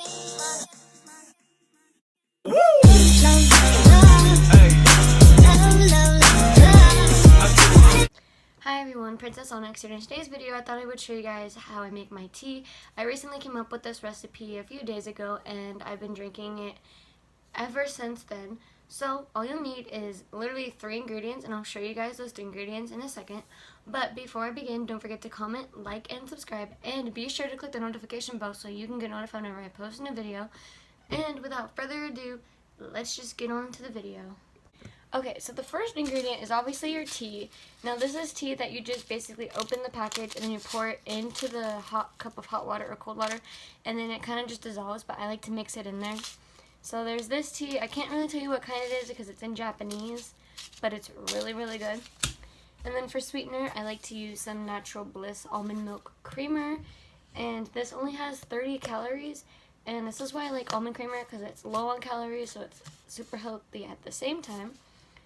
Hi everyone, Princess Onhyx here. In today's video, I thought I would show you guys how I make my tea. I recently came up with this recipe a few days ago, and I've been drinking it ever since then. So all you'll need is literally 3 ingredients, and I'll show you guys those 3 ingredients in a second. But before I begin, don't forget to comment, like, and subscribe, and be sure to click the notification bell so you can get notified whenever I post a new video. And without further ado, let's just get on to the video. Okay, so the first ingredient is obviously your tea. Now this is tea that you just basically open the package and then you pour it into the hot cup of hot water or cold water, and then it kind of just dissolves, but I like to mix it in there. So there's this tea. I can't really tell you what kind it is because it's in Japanese, but it's really, really good. And then for sweetener, I like to use some Natural Bliss almond milk creamer, and this only has 30 calories, and this is why I like almond creamer, because it's low on calories, so it's super healthy at the same time.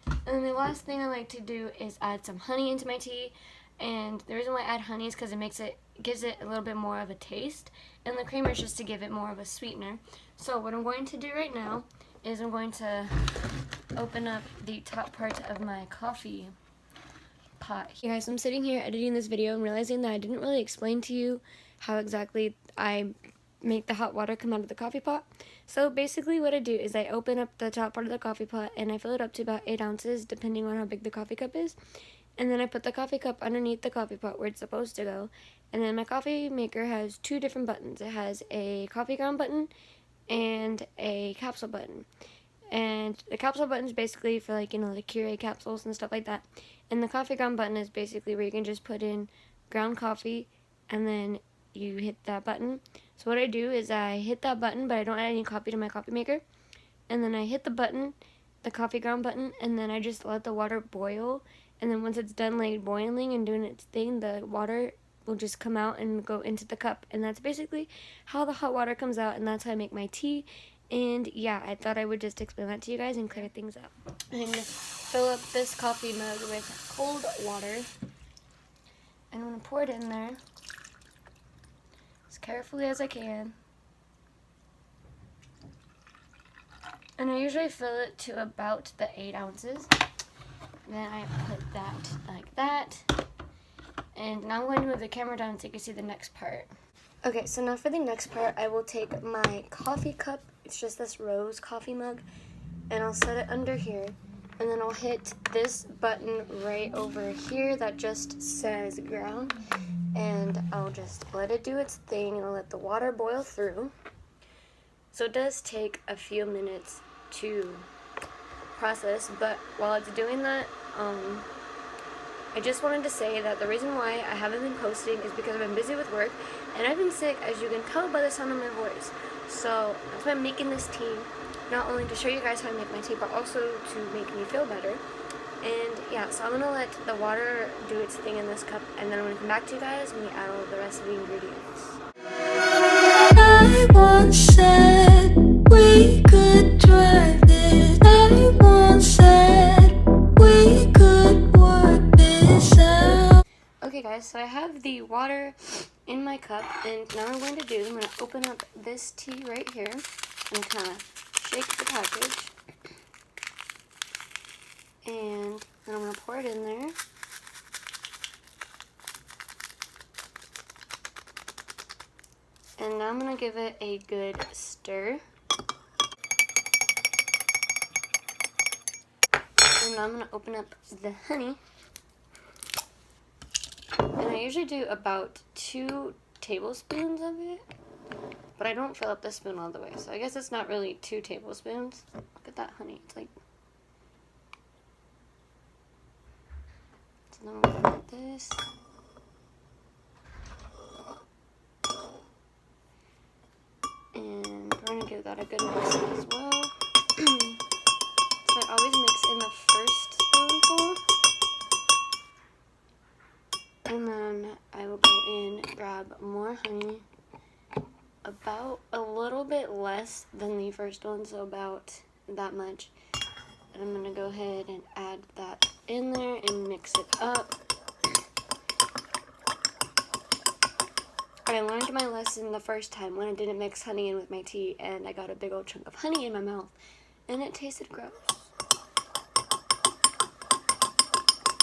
And then the last thing I like to do is add some honey into my tea, and the reason why I add honey is because it gives it a little bit more of a taste, and the creamer is just to give it more of a sweetener. So what I'm going to do right now is I'm going to open up the top part of my coffee pot. Hey guys, I'm sitting here editing this video and realizing that I didn't really explain to you how exactly I make the hot water come out of the coffee pot. So basically what I do is I open up the top part of the coffee pot and I fill it up to about 8 ounces depending on how big the coffee cup is, and then I put the coffee cup underneath the coffee pot where it's supposed to go. And then my coffee maker has 2 different buttons. It has a coffee ground button and a capsule button, and the capsule button is basically for, like, you know, the Keurig capsules and stuff like that, and the coffee ground button is basically where you can just put in ground coffee and then you hit that button. So what I do is I hit that button, but I don't add any coffee to my coffee maker. And then I hit the button, the coffee ground button, and then I just let the water boil. And then once it's done, like, boiling and doing its thing, the water will just come out and go into the cup. And that's basically how the hot water comes out, and that's how I make my tea. And yeah, I thought I would just explain that to you guys and clear things up. And fill up this coffee mug with cold water. And I'm going to pour it in there as carefully as I can. And I usually fill it to about the 8 ounces. Then I put that like that. And now I'm going to move the camera down so you can see the next part. Okay, so now for the next part, I will take my coffee cup. It's just this rose coffee mug. And I'll set it under here. And then I'll hit this button right over here that just says ground. And I'll just let it do its thing and I'll let the water boil through. So it does take a few minutes to process, but while it's doing that, I just wanted to say that the reason why I haven't been posting is because I've been busy with work and I've been sick, as you can tell by the sound of my voice. So that's why I'm making this tea, not only to show you guys how I make my tea, but also to make me feel better. And yeah, so I'm going to let the water do its thing in this cup, and then I'm going to come back to you guys when we add all of the rest of the ingredients. I once said we could drive this. I once said we could work this out. Okay guys, so I have the water in my cup, and now what I'm going to do is I'm going to open up this tea right here and kind of shake the package. And then I'm going to pour it in there. And now I'm going to give it a good stir. And now I'm going to open up the honey. And I usually do about 2 tablespoons of it, but I don't fill up the spoon all the way. So I guess it's not really 2 tablespoons. Look at that honey. It's like... So then I'm going to put this. And we're going to give that a good mix as well. So I always mix in the first spoonful. And then I will go in, grab more honey. About a little bit less than the first one, so about that much. And I'm going to go ahead and add that in there and mix it up. I learned my lesson the first time when I didn't mix honey in with my tea and I got a big old chunk of honey in my mouth and it tasted gross.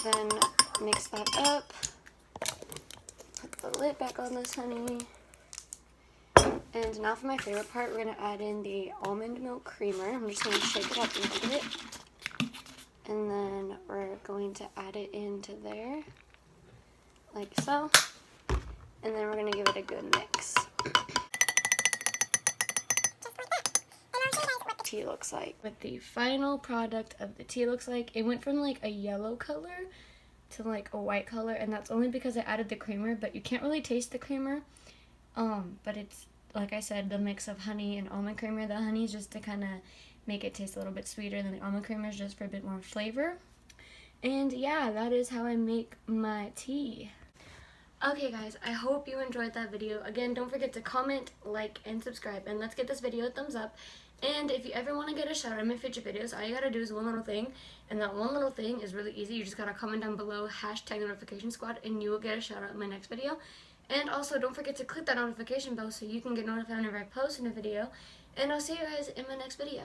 Then mix that up. Put the lid back on this honey. And now for my favorite part, we're going to add in the almond milk creamer. I'm just going to shake it up a little bit. And then we're going to add it into there, like so. And then we're going to give it a good mix. Tea looks like. What the final product of the tea looks like. It went from like a yellow color to like a white color, and that's only because I added the creamer, but you can't really taste the creamer. But it's, like I said, the mix of honey and almond creamer. The honey is just to kind of make it taste a little bit sweeter than the almond creamer is just for a bit more flavor. And yeah, that is how I make my tea. Okay guys, I hope you enjoyed that video. Again, don't forget to comment, like, and subscribe, and let's get this video a thumbs up. And if you ever want to get a shout out in my future videos, all you gotta do is one little thing, and that one little thing is really easy. You just gotta comment down below #notification_squad and you will get a shout out in my next video. And also don't forget to click that notification bell so you can get notified whenever I post a new video. And I'll see you guys in my next video.